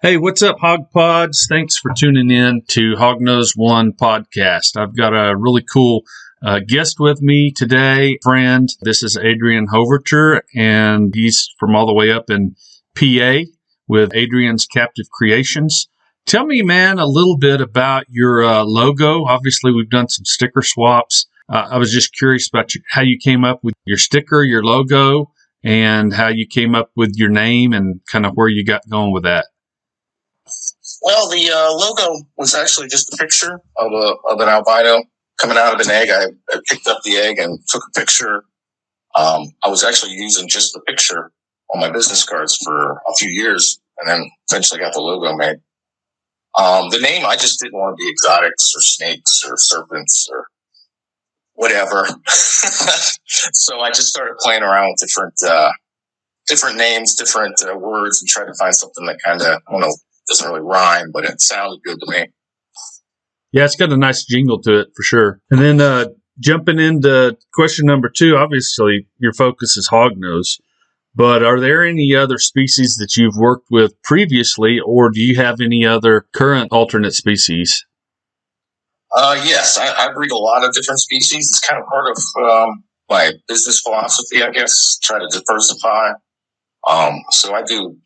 Hey, what's up, Hog Pods? Thanks for tuning in to Hognose One podcast. I've got a really cool guest with me today, friend. This is Adrian Hoverter, and he's from all the way up in PA with Adrian's Captive Creations. Tell me, man, a little bit about your logo. Obviously, we've done some sticker swaps. I was just curious about how you came up with your sticker, your logo, and how you came up with your name and kind of where you got going with that. Well, the logo was actually just a picture of an albino coming out of an egg. I picked up the egg and took a picture. I was actually using just the picture on my business cards for a few years, and then eventually got the logo made. The name, I just didn't want to be exotics or snakes or serpents or whatever. So I just started playing around with different names, different words, and tried to find something that kind of, I don't know, doesn't really rhyme, but it sounded good to me. Yeah, it's got a nice jingle to it for sure. And then jumping into question number 2, obviously your focus is hognose, but are there any other species that you've worked with previously, or do you have any other current alternate species? Yes, I breed a lot of different species. It's kind of part of my business philosophy, I guess. Try to diversify. So I do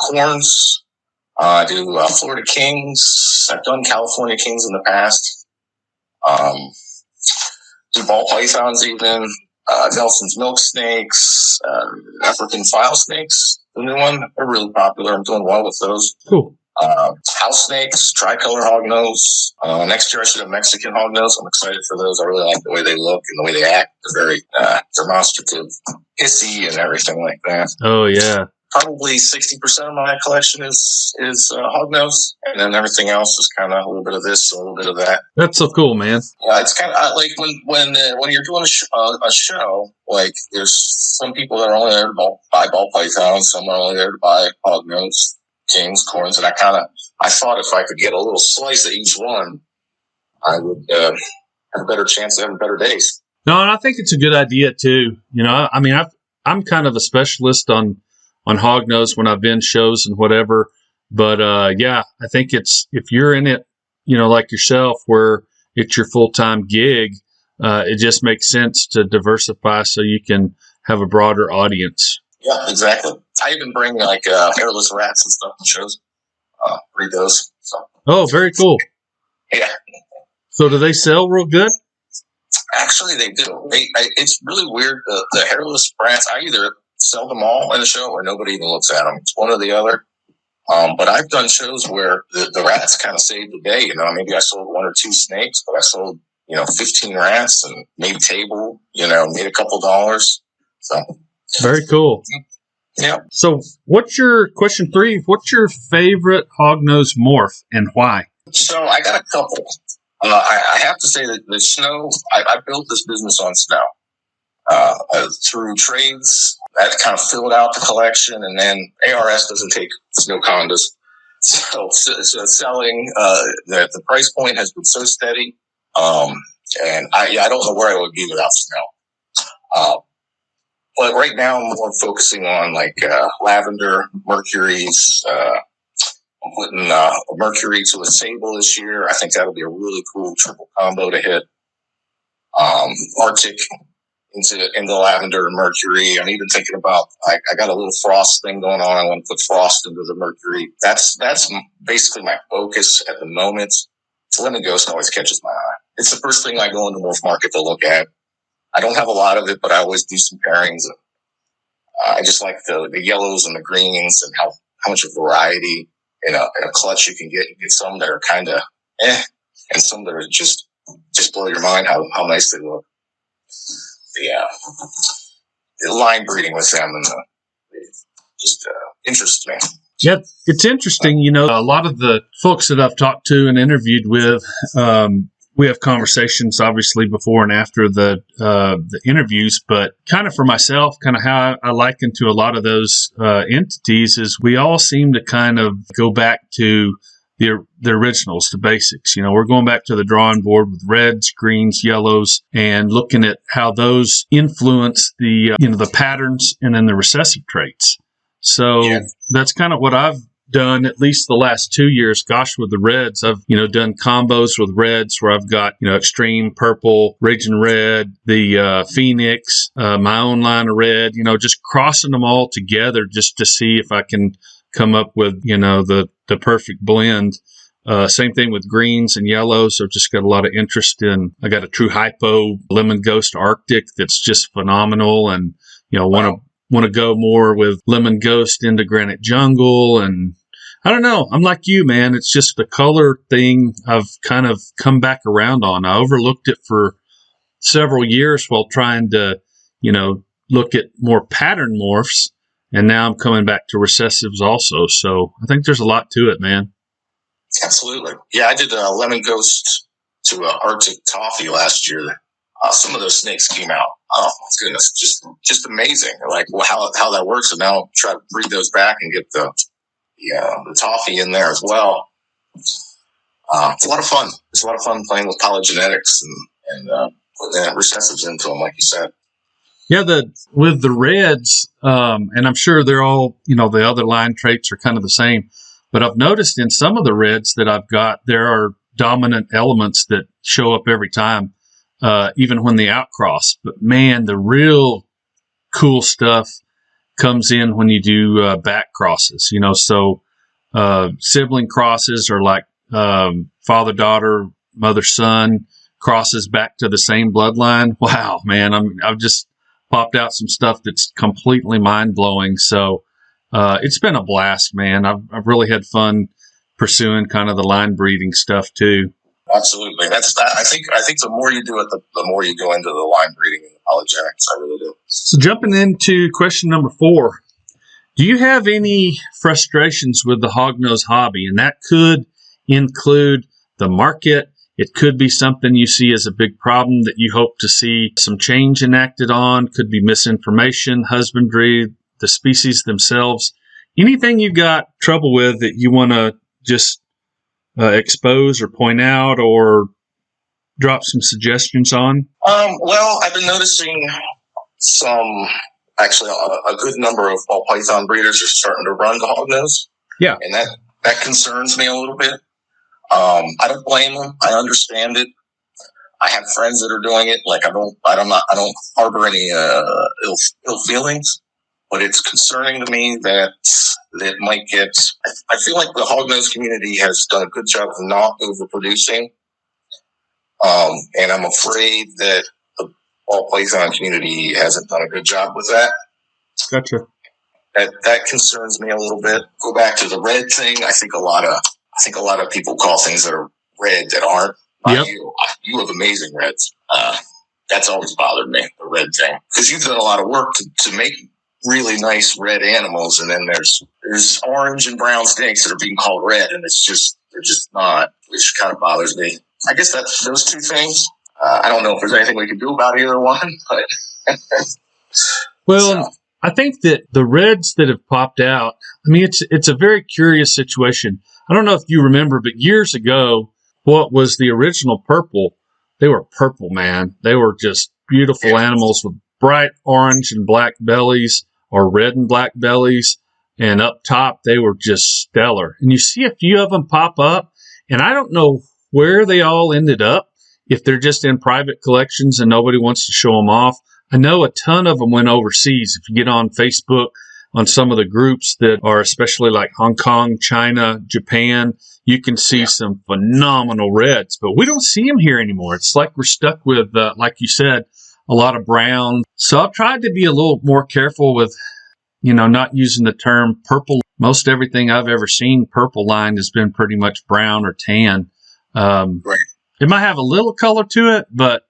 corns. I do Florida Kings. I've done California Kings in the past. Do ball pythons even. Nelson's milk snakes. African file snakes. The new one. They're really popular. I'm doing well with those. Cool. House snakes, tricolor hognose. Next year I should have Mexican hognose. I'm excited for those. I really like the way they look and the way they act. They're very demonstrative, hissy, and everything like that. Oh yeah. Probably 60% of my collection is hognose, and then everything else is kind of a little bit of this, a little bit of that. That's so cool, man. Yeah, it's kind of like when you're doing a show. Like there's some people that are only there to buy ball pythons, some are only there to buy hognose, kings, corns, and I thought if I could get a little slice of each one, I would have a better chance of having better days. No, and I think it's a good idea too. You know, I mean, I'm kind of a specialist on hognose when I've been shows and whatever. But yeah, I think if you're in it, you know, like yourself, where it's your full-time gig, it just makes sense to diversify so you can have a broader audience. Yeah, exactly. I even bring like hairless rats and stuff to shows. Breed those. So. Oh, very cool. Yeah. So do they sell real good? Actually, they do. It's really weird. The hairless rats, I either sell them all in a show or nobody even looks at them. It's one or the other. But I've done shows where the rats kind of saved the day. You know, maybe I sold 1 or 2 snakes, but I sold, 15 rats and made table, made a couple dollars. So very cool. Yeah. So question 3, what's your favorite hognose morph and why? So I got a couple. I have to say that the snow, I built this business on snow. Through trades that kind of filled out the collection, and then ARS doesn't take snow condos. So selling, the price point has been so steady. And I don't know where I would be without snow. But right now I'm more focusing on like, lavender, mercuries. I'm putting, a mercury to a sable this year. I think that'll be a really cool triple combo to hit. Arctic into lavender and mercury. I'm even thinking about, I got a little frost thing going on. I want to put frost into the mercury. That's basically my focus at the moment. Lemon Ghost always catches my eye. It's the first thing I go into Morph Market to look at. I don't have a lot of it, but I always do some pairings. I just like the yellows and the greens and how much variety in a clutch you can get. You get some that are kind of and some that are just blow your mind how nice they look. The line breeding with them and just interests me. Yeah, it's interesting. A lot of the folks that I've talked to and interviewed with, we have conversations obviously before and after the interviews, but kind of for myself, kind of how I liken to a lot of those entities is we all seem to kind of go back to the originals, the basics. We're going back to the drawing board with reds, greens, yellows, and looking at how those influence the patterns and then the recessive traits. So that's kind of what I've done at least the last 2 years, gosh, with the reds, I've, done combos with reds where I've got, extreme purple, raging red, the Phoenix, my own line of red, just crossing them all together just to see if I can come up with, the perfect blend. Same thing with greens and yellows. I've just got a lot of interest in, I got a True Hypo Lemon Ghost Arctic that's just phenomenal, and, want to go more with Lemon Ghost into Granite Jungle. And I don't know. I'm like you, man. It's just the color thing I've kind of come back around on. I overlooked it for several years while trying to, look at more pattern morphs. And now I'm coming back to recessives also. So I think there's a lot to it, man. Absolutely. Yeah, I did a Lemon Ghost to Arctic Toffee last year. Some of those snakes came out. Oh my goodness, just amazing! Like how that works. And now try to breed those back and get the toffee in there as well. It's a lot of fun. It's a lot of fun playing with polygenetics and putting recessives into them, like you said. Yeah, with the reds, and I'm sure they're all, the other line traits are kind of the same. But I've noticed in some of the reds that I've got, there are dominant elements that show up every time. Even when they outcross. But man, the real cool stuff comes in when you do back crosses, so sibling crosses are like father-daughter, mother-son crosses back to the same bloodline. Wow, man, I've just popped out some stuff that's completely mind-blowing. So it's been a blast, man. I've really had fun pursuing kind of the line breeding stuff too. Absolutely. I think the more you do it, the more you go into the line breeding and the polygenics. I really do. So jumping into question number 4, do you have any frustrations with the hognose hobby? And that could include the market. It could be something you see as a big problem that you hope to see some change enacted on. Could be misinformation, husbandry, the species themselves. Anything you got trouble with that you want to just expose or point out or drop some suggestions on? Well, I've been noticing actually a good number of ball python breeders are starting to run the hognose. Yeah. And that concerns me a little bit. I don't blame them. I understand it. I have friends that are doing it. Like I don't harbor any ill feelings, but it's concerning to me that might get. I feel like the hognose community has done a good job of not overproducing, and I'm afraid that the ball python community hasn't done a good job with that. Gotcha. That concerns me a little bit. Go back to the red thing. I think a lot of people call things that are red that aren't. Yep. You have amazing reds. That's always bothered me, the red thing, because you've done a lot of work to make really nice red animals, and then there's orange and brown snakes that are being called red, and they're just not, which kind of bothers me. I guess that's those two things. I don't know if there's anything we can do about either one, but well, so. I think that the reds that have popped out, I mean, it's a very curious situation. I don't know if you remember, but years ago, what was the original purple? They were purple, man. They were just beautiful animals with bright orange and black bellies or red and black bellies. And up top, they were just stellar. And you see a few of them pop up, and I don't know where they all ended up, if they're just in private collections and nobody wants to show them off. I know a ton of them went overseas. If you get on Facebook, on some of the groups that are especially like Hong Kong, China, Japan, you can see some phenomenal reds, but we don't see them here anymore. It's like we're stuck with, like you said, a lot of brown. So I've tried to be a little more careful with, not using the term purple. Most everything I've ever seen purple line has been pretty much brown or tan. Right. It might have a little color to it, but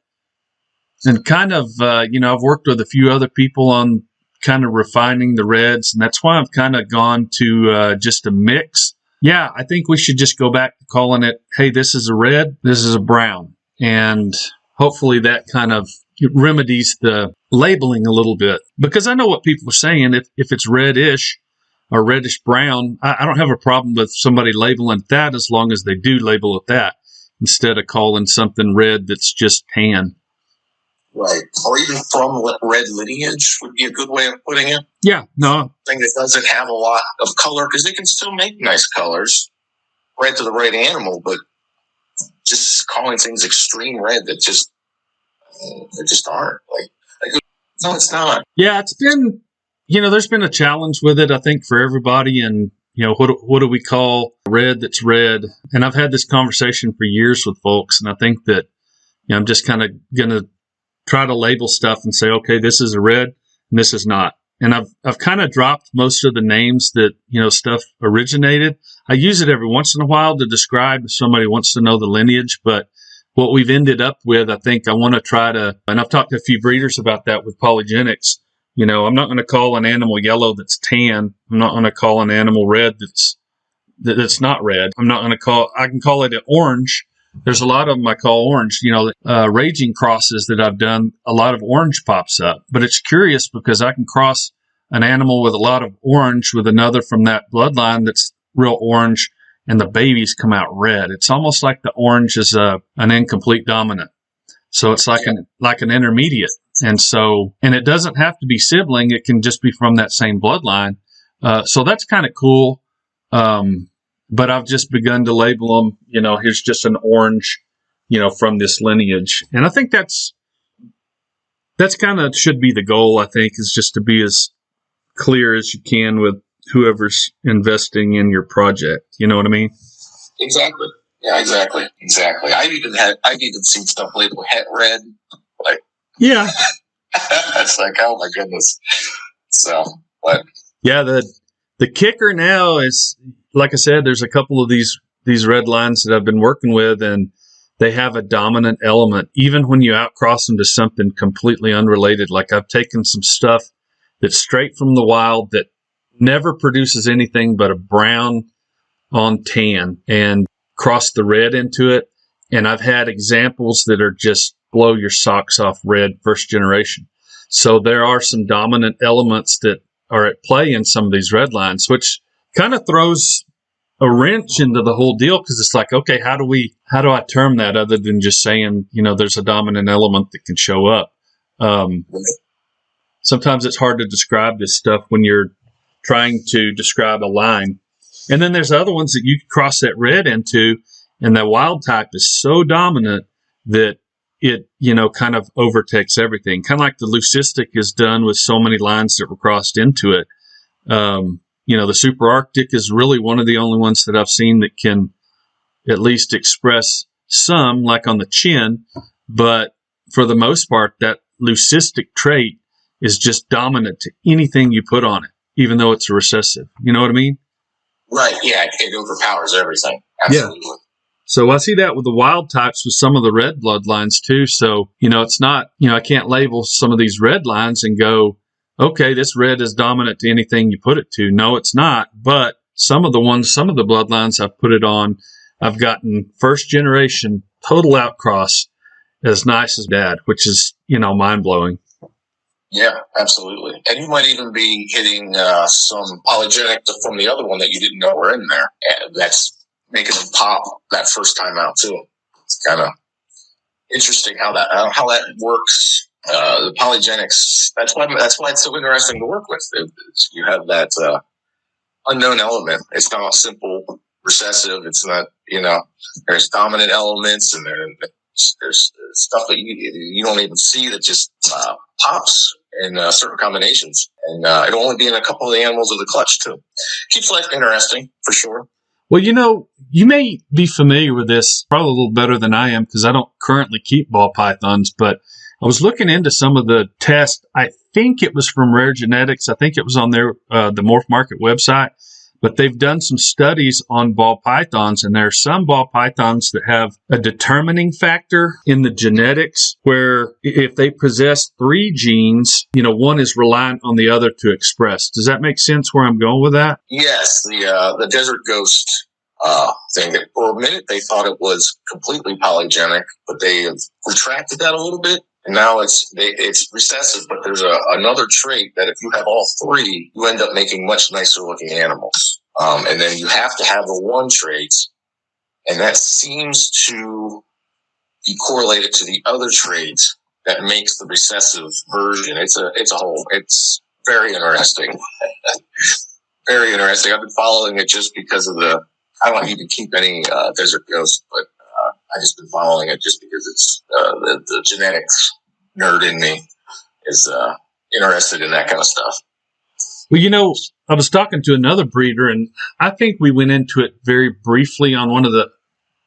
and kind of, I've worked with a few other people on kind of refining the reds, and that's why I've kind of gone to just a mix. Yeah, I think we should just go back to calling it, hey, this is a red, this is a brown. And hopefully that kind of remedies the labeling a little bit. Because I know what people are saying. If it's reddish or reddish brown, I don't have a problem with somebody labeling that as long as they do label it that, instead of calling something red that's just tan. Right. Or even from red lineage would be a good way of putting it. Yeah, no. Thing that doesn't have a lot of color, because they can still make nice colors right to the right animal, but just calling things extreme red that just aren't. No, it's not. Yeah, it's been, there's been a challenge with it, I think, for everybody. And, what do we call red that's red? And I've had this conversation for years with folks. And I think that, I'm just kind of going to try to label stuff and say, okay, this is a red and this is not. And I've kind of dropped most of the names that, stuff originated. I use it every once in a while to describe if somebody wants to know the lineage, but what we've ended up with, I think I want to try to, and I've talked to a few breeders about that with polygenics. I'm not going to call an animal yellow that's tan. I'm not going to call an animal red that's not red. I can call it an orange. There's a lot of them I call orange. Raging crosses that I've done, a lot of orange pops up. But it's curious because I can cross an animal with a lot of orange with another from that bloodline that's real orange, and the babies come out red. It's almost like the orange is an incomplete dominant. So it's like an intermediate. And it doesn't have to be sibling. It can just be from that same bloodline. So that's kind of cool. But I've just begun to label them, here's just an orange, from this lineage. And I think that's kind of should be the goal, I think, is just to be as clear as you can with whoever's investing in your project. You know what I mean? Exactly. Yeah, exactly. I've even seen stuff labeled het red. Yeah. It's like, oh my goodness. So, but yeah, the kicker now is, like I said, there's a couple of these red lines that I've been working with, and they have a dominant element, even when you outcross them to something completely unrelated. Like I've taken some stuff that's straight from the wild that never produces anything but a brown on tan and crossed the red into it. And I've had examples that are just blow your socks off red first generation. So there are some dominant elements that are at play in some of these red lines, which kind of throws a wrench into the whole deal, because it's like, okay, how do I term that other than just saying, there's a dominant element that can show up. Sometimes it's hard to describe this stuff when you're trying to describe a line. And then there's other ones that you cross that red into, and the wild type is so dominant that it, kind of overtakes everything. Kind of like the leucistic is done with so many lines that were crossed into it. The super arctic is really one of the only ones that I've seen that can at least express some, like on the chin. But for the most part, that leucistic trait is just dominant to anything you put on it, even though it's a recessive. You know what I mean? Right. Yeah. It overpowers everything. Absolutely. Yeah. So I see that with the wild types with some of the red bloodlines too. So, it's not, I can't label some of these red lines and go, okay, this red is dominant to anything you put it to. No, it's not. But some of the bloodlines I've put it on, I've gotten first generation total outcross as nice as dad, which is, mind blowing. Yeah, absolutely. And you might even be hitting some polygenic from the other one that you didn't know were in there. And that's making them pop that first time out too. It's kind of interesting how that works. The polygenics. That's why it's so interesting to work with. You have that unknown element. It's not a simple recessive. It's not. There's dominant elements, and there's stuff that you don't even see that just pops in certain combinations, and it'll only be in a couple of the animals of the clutch too. Keeps life interesting for sure. Well, you may be familiar with this probably a little better than I am, because I don't currently keep ball pythons, but I was looking into some of the tests. I think it was from Rare Genetics. I think it was on their the Morph Market website. But they've done some studies on ball pythons, and there are some ball pythons that have a determining factor in the genetics where if they possess 3 genes, one is reliant on the other to express. Does that make sense where I'm going with that? Yes, the desert ghost thing. For a minute, they thought it was completely polygenic, but they have retracted that a little bit. And now it's recessive, but there's another trait that if you have all 3, you end up making much nicer looking animals. And then you have to have the one trait, and that seems to be correlated to the other trait that makes the recessive version. It's very interesting. Very interesting. I've been following it just because of I don't even keep any desert ghosts, but I just been following it just because it's the genetics nerd in me is interested in that kind of stuff. Well, I was talking to another breeder, and I think we went into it very briefly on one of the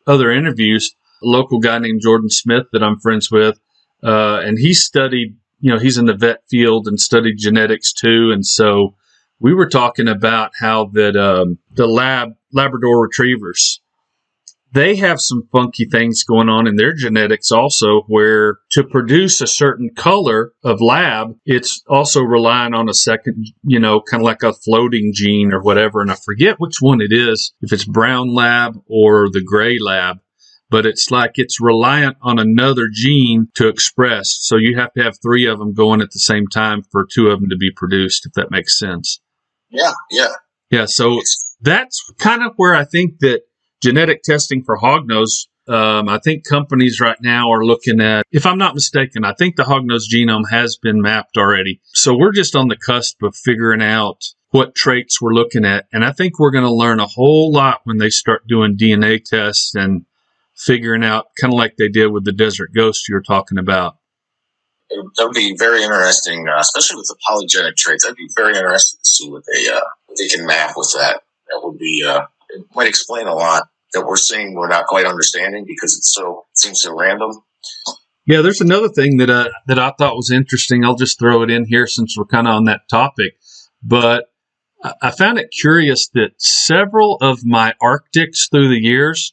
other interviews. A local guy named Jordan Smith that I'm friends with, and he studied, he's in the vet field and studied genetics too. And so we were talking about how that the Labrador Retrievers, they have some funky things going on in their genetics also, where to produce a certain color of lab, it's also relying on a second, kind of like a floating gene or whatever. And I forget which one it is, if it's brown lab or the gray lab, but it's like it's reliant on another gene to express. So you have to have 3 of them going at the same time for 2 of them to be produced, if that makes sense. Yeah. Yeah. So that's kind of where I think that genetic testing for hognose, I think companies right now are looking at, if I'm not mistaken, I think the hognose genome has been mapped already. So we're just on the cusp of figuring out what traits we're looking at. And I think we're going to learn a whole lot when they start doing DNA tests and figuring out, kind of like they did with the desert ghost you were talking about. That would be very interesting, especially with the polygenic traits. I'd be very interested to see what they can map with that. That would be, it might explain a lot that we're seeing we're not quite understanding because it seems so random. Yeah, there's another thing that I thought was interesting. I'll just throw it in here since we're kind of on that topic. But I found it curious that several of my Arctics through the years,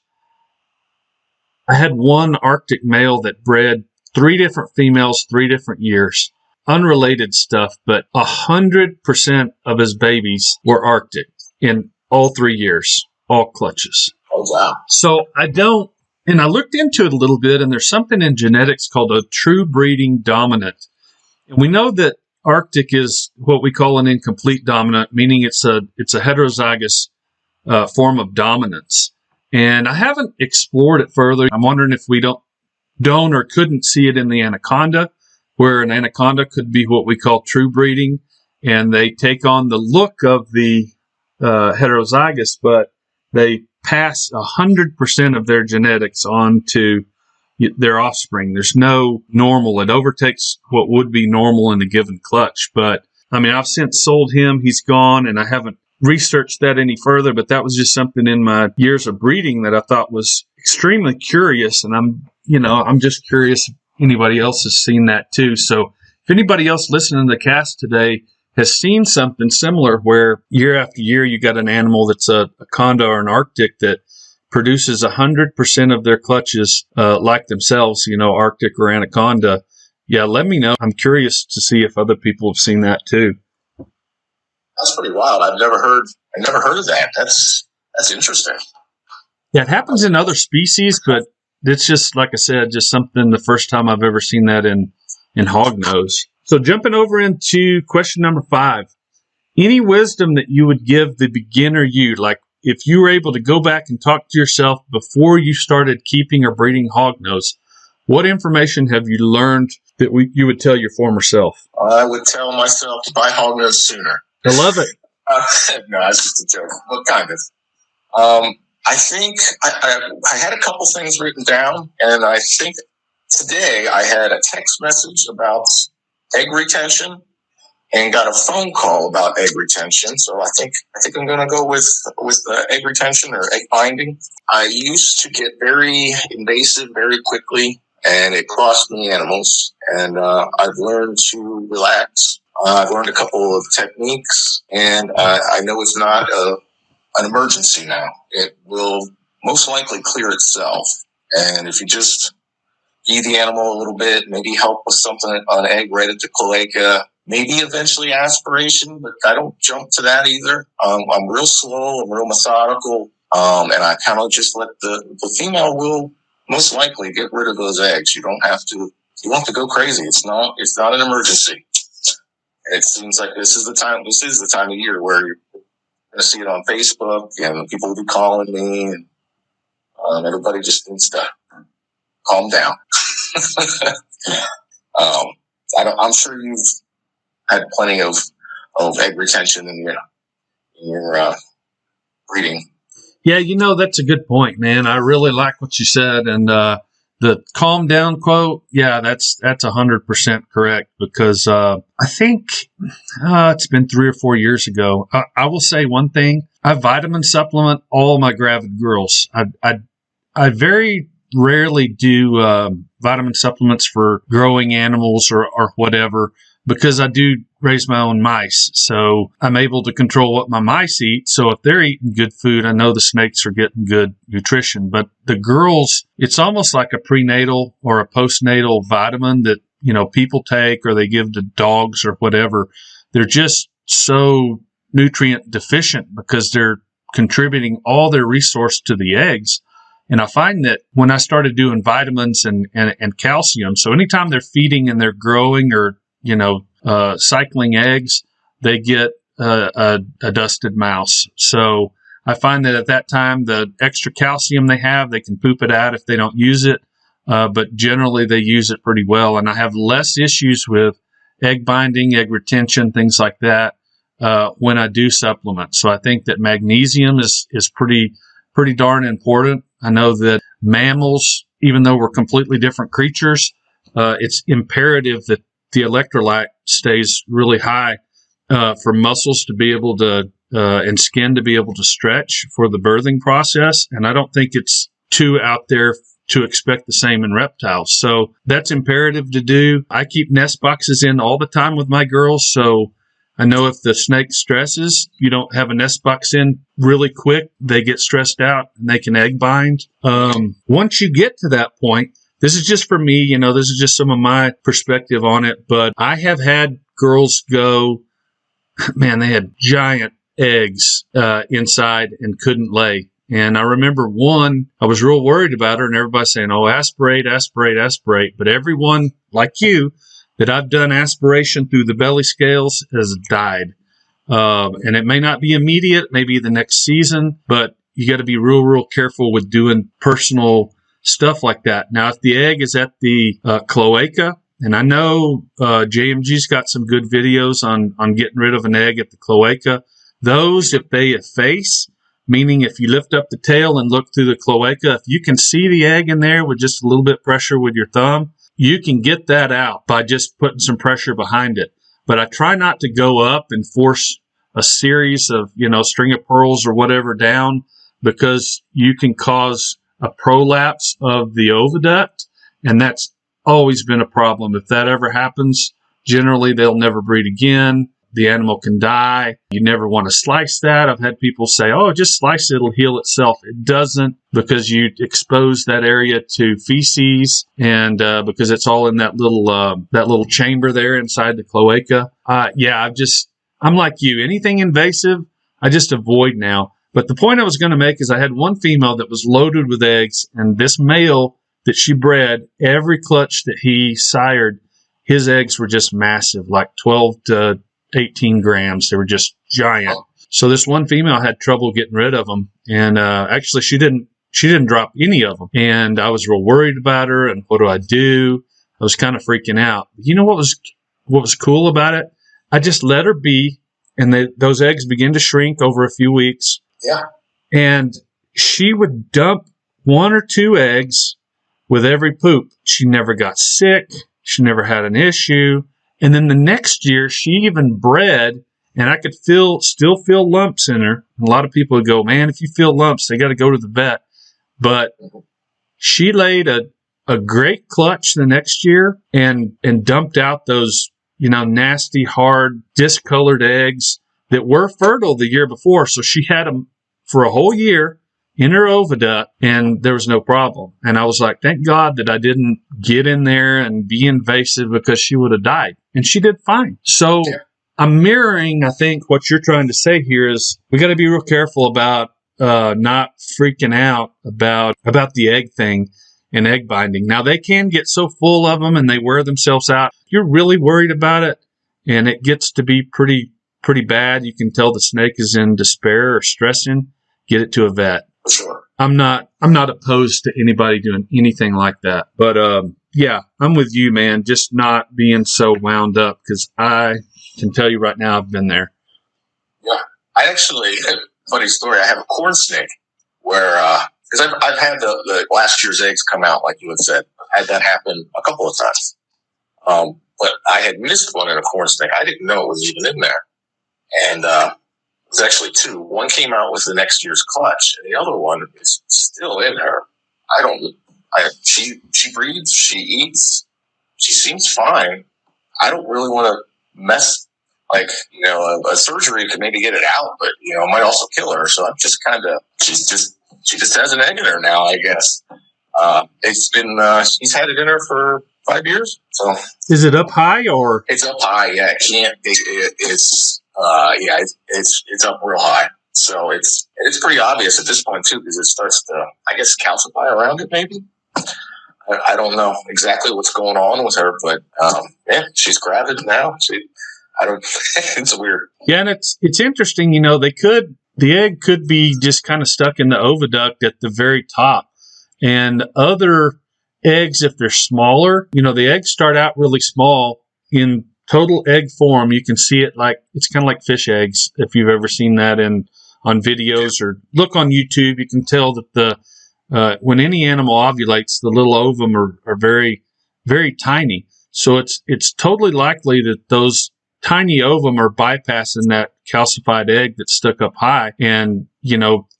I had one Arctic male that bred 3 different females, 3 different years. Unrelated stuff, but 100% of his babies were Arctic in all 3 years, all clutches. Oh, wow. So I looked into it a little bit, and there's something in genetics called a true breeding dominant. And we know that Arctic is what we call an incomplete dominant, meaning it's a heterozygous form of dominance. And I haven't explored it further. I'm wondering if we don't or couldn't see it in the anaconda, where an anaconda could be what we call true breeding, and they take on the look of the heterozygous, but they pass 100% of their genetics on to their offspring. There's no normal. It overtakes what would be normal in a given clutch. But I mean, I've since sold him. He's gone, and I haven't researched that any further, but that was just something in my years of breeding that I thought was extremely curious. And I'm just curious if anybody else has seen that too. So if anybody else listening to the cast today has seen something similar where year after year you got an animal that's a conda or an Arctic that produces 100% of their clutches like themselves, Arctic or anaconda, yeah, let me know. I'm curious to see if other people have seen that too. That's pretty wild. I've never heard of that. That's interesting. Yeah, it happens in other species, but it's just, like I said, just something the first time I've ever seen that in hognose. So jumping over into question number 5, any wisdom that you would give the beginner you, like if you were able to go back and talk to yourself before you started keeping or breeding hognose, what information have you learned that you would tell your former self? I would tell myself to buy hognose sooner. I love it. No, that's just a joke. What kind of? I think I had a couple things written down, and I think today I had a text message about egg retention and got a phone call about egg retention. So I think I'm going to go with egg retention or egg binding. I used to get very invasive very quickly, and it cost me animals. And I've learned to relax. I've learned a couple of techniques, and I know it's not an emergency now. It will most likely clear itself. And if you just feed the animal a little bit, maybe help with something on egg right at the cloaca, maybe eventually aspiration, but I don't jump to that either. I'm real slow, I'm real methodical, and I kind of just let the female will most likely get rid of those eggs. You don't have to go crazy. It's not an emergency. It seems like this is the time of year where you're going to see it on Facebook, and people will be calling me, and everybody just needs to calm down. I'm sure you've had plenty of egg retention in your breeding. Yeah, that's a good point, man. I really like what you said. And the calm down quote, yeah, that's 100% correct, because I think it's been 3 or 4 years ago. I will say one thing. I vitamin supplement all my gravid girls. I very rarely do vitamin supplements for growing animals or whatever, because I do raise my own mice. So I'm able to control what my mice eat. So if they're eating good food, I know the snakes are getting good nutrition. But the girls, it's almost like a prenatal or a postnatal vitamin that, people take or they give to dogs or whatever. They're just so nutrient deficient because they're contributing all their resource to the eggs. And I find that when I started doing vitamins and calcium, so anytime they're feeding and they're growing or, cycling eggs, they get a dusted mouse. So I find that at that time, the extra calcium they have, they can poop it out if they don't use it. But generally they use it pretty well. And I have less issues with egg binding, egg retention, things like that, when I do supplement. So I think that magnesium is pretty darn important. I know that mammals, even though we're completely different creatures, it's imperative that the electrolyte stays really high for muscles to be able to and skin to be able to stretch for the birthing process. And I don't think it's too out there to expect the same in reptiles. So that's imperative to do. I keep nest boxes in all the time with my girls. So I know if the snake stresses, you don't have a nest box in really quick, they get stressed out and they can egg bind. Once you get to that point, this is just for me, this is just some of my perspective on it, but I have had girls go, man, they had giant eggs inside and couldn't lay. And I remember one, I was real worried about her, and everybody saying, oh, aspirate. But everyone, like you, that I've done aspiration through the belly scales has died. And it may not be immediate, maybe the next season, but you got to be real careful with doing personal stuff like that. Now, if the egg is at the cloaca, and I know JMG's got some good videos on getting rid of an egg at the cloaca. Those, if they efface, meaning if you lift up the tail and look through the cloaca, if you can see the egg in there with just a little bit pressure with your thumb, you can get that out by just putting some pressure behind it. But I try not to go up and force a series of, string of pearls or whatever down, because you can cause a prolapse of the oviduct, and that's always been a problem. If that ever happens, generally they'll never breed again. The animal can die. You never want to slice that. I've had people say, oh, just slice it, it'll heal itself. It doesn't, because you expose that area to feces, and because it's all in that little chamber there inside the cloaca. I'm like you. Anything invasive, I just avoid now. But the point I was going to make is I had one female that was loaded with eggs, and this male that she bred, every clutch that he sired, his eggs were just massive, like 12 to 18 grams. They were just giant. So this one female had trouble getting rid of them. And actually, she didn't drop any of them. And I was real worried about her. And what do I do? I was kind of freaking out. You know what was cool about it? I just let her be. And those eggs began to shrink over a few weeks. Yeah. And she would dump 1 or 2 eggs with every poop. She never got sick. She never had an issue. And then the next year, she even bred, and I could still feel lumps in her. A lot of people would go, man, if you feel lumps, they got to go to the vet. But she laid a great clutch the next year and dumped out those, nasty, hard, discolored eggs that were fertile the year before. So she had them for a whole year in her oviduct, and there was no problem. And I was like, thank God that I didn't get in there and be invasive, because she would have died. And she did fine. So yeah. I'm mirroring, I think, what you're trying to say here is we got to be real careful about not freaking out about the egg thing and egg binding. Now, they can get so full of them and they wear themselves out. You're really worried about it, and it gets to be pretty bad. You can tell the snake is in despair or stressing. Get it to a vet. for sure. I'm not opposed to anybody doing anything like that. But yeah, I'm with you, man. Just not being so wound up, because I can tell you right now, I've been there. Yeah, I actually, funny story. I have a corn snake where because I've had the last year's eggs come out, like you had said. I've had that happen a couple of times. But I had missed one in a corn snake. I didn't know it was even in there. And it was actually two. One came out with the next year's clutch, and the other one is still in her. She breathes, she eats, she seems fine. I don't really want to mess, like, a surgery could maybe get it out, but, it might also kill her. So I'm just she just has an egg in her now, I guess. It's been, she's had it in her for 5 years. So is it up high or? It's up high. Yeah. It's up real high. So it's pretty obvious at this point too, because it starts to, I guess, calcify around it maybe. I don't know exactly what's going on with her, but yeah, she's gravid now. It's weird. Yeah, and it's interesting. The egg could be just kind of stuck in the oviduct at the very top, and other eggs, if they're smaller, the eggs start out really small in total egg form. You can see it it's kind of like fish eggs. If you've ever seen that on videos or look on YouTube, you can tell that when any animal ovulates, the little ovum are very, very tiny. So it's totally likely that those tiny ovum are bypassing that calcified egg that's stuck up high and,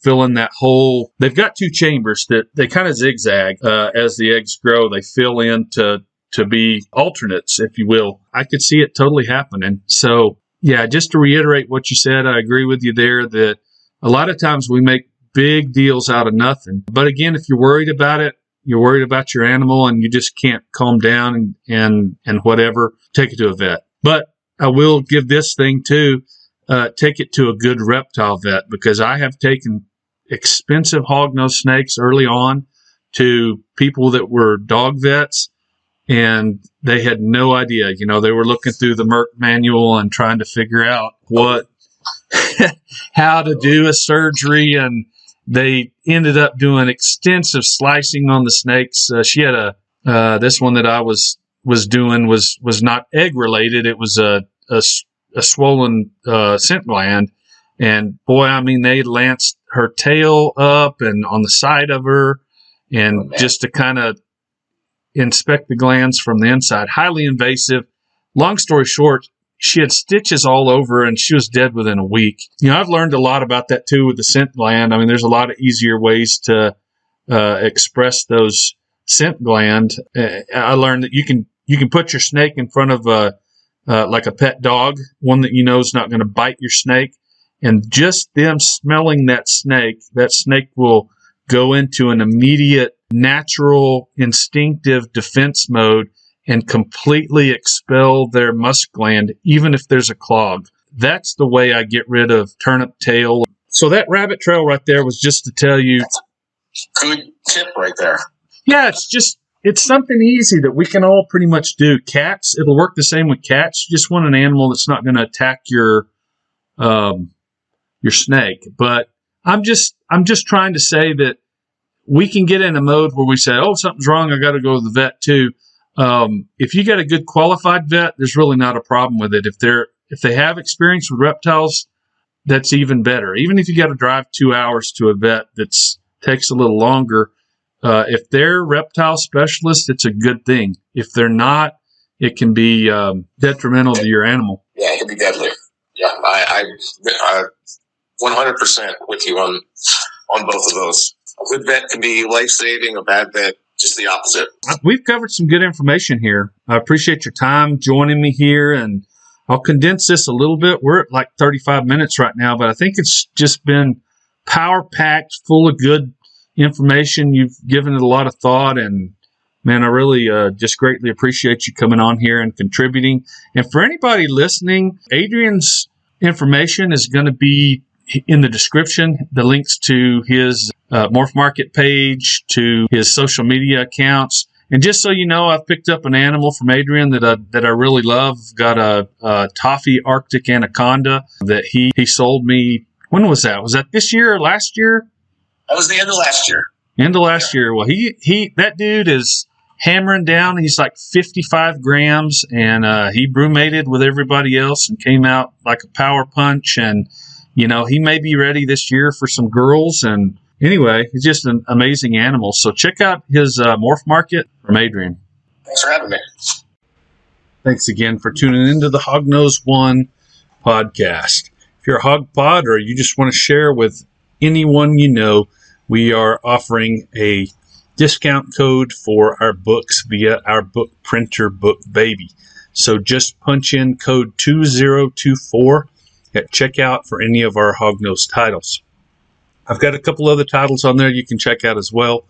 filling that hole. They've got two chambers that they kind of zigzag as the eggs grow. They fill in to be alternates, if you will. I could see it totally happening. So, yeah, just to reiterate what you said, I agree with you there that a lot of times we make big deals out of nothing. But again, if you're worried about it, you're worried about your animal and you just can't calm down and whatever, take it to a vet. But I will give this thing too, take it to a good reptile vet, because I have taken expensive hognose snakes early on to people that were dog vets, and they had no idea. They were looking through the Merck manual and trying to figure out how to do a surgery, and they ended up doing extensive slicing on the snakes. She had this one that I was doing was not egg related. It was a swollen scent gland, and boy, they lanced her tail up and on the side of her, and just to kind of inspect the glands from the inside. Highly invasive. Long story short, she had stitches all over and she was dead within a week. I've learned a lot about that too with the scent gland. There's a lot of easier ways to express those scent gland. I learned that you can put your snake in front of like a pet dog, one that is not going to bite your snake, and just them smelling that snake will go into an immediate, natural, instinctive defense mode and completely expel their musk gland, even if there's a clog. That's the way I get rid of turnip tail. So that rabbit trail right there was just to tell you. That's a good tip right there. Yeah, it's something easy that we can all pretty much do. Cats, it'll work the same with cats. You just want an animal that's not going to attack your snake. But I'm just trying to say that we can get in a mode where we say, oh, something's wrong, I got to go to the vet too. If you get a good qualified vet, there's really not a problem with it. If they have experience with reptiles, that's even better. Even if you got to drive 2 hours to a vet that takes a little longer, if they're reptile specialists, it's a good thing. If they're not, it can be detrimental to your animal. Yeah, it can be deadly. Yeah, I 100% with you on both of those. A good vet can be life-saving, a bad vet, just the opposite. We've covered some good information here. I appreciate your time joining me here, and I'll condense this a little bit. We're at like 35 minutes right now, but I think it's just been power-packed, full of good information. You've given it a lot of thought, and man, I really just greatly appreciate you coming on here and contributing. And for anybody listening, Adrian's information is going to be in the description, the links to his Morph Market page, to his social media accounts. And just so you know, I've picked up an animal from Adrian that I really love. Got a toffee Arctic anaconda that he sold me. When was that? Was that this year or last year? That was the end of last year. End of last year. Well, that dude is hammering down. He's like 55 grams, and he brumated with everybody else and came out like a power punch. And, he may be ready this year for some girls. And anyway, he's just an amazing animal. So check out his Morph Market from Adrian. Thanks for having me. Thanks again for tuning into the Hog Knows One podcast. If you're a hog pod or you just want to share with anyone you know, we are offering a discount code for our books via our book printer, Book Baby. So just punch in code 2024 at checkout for any of our Hognose titles. I've got a couple other titles on there you can check out as well.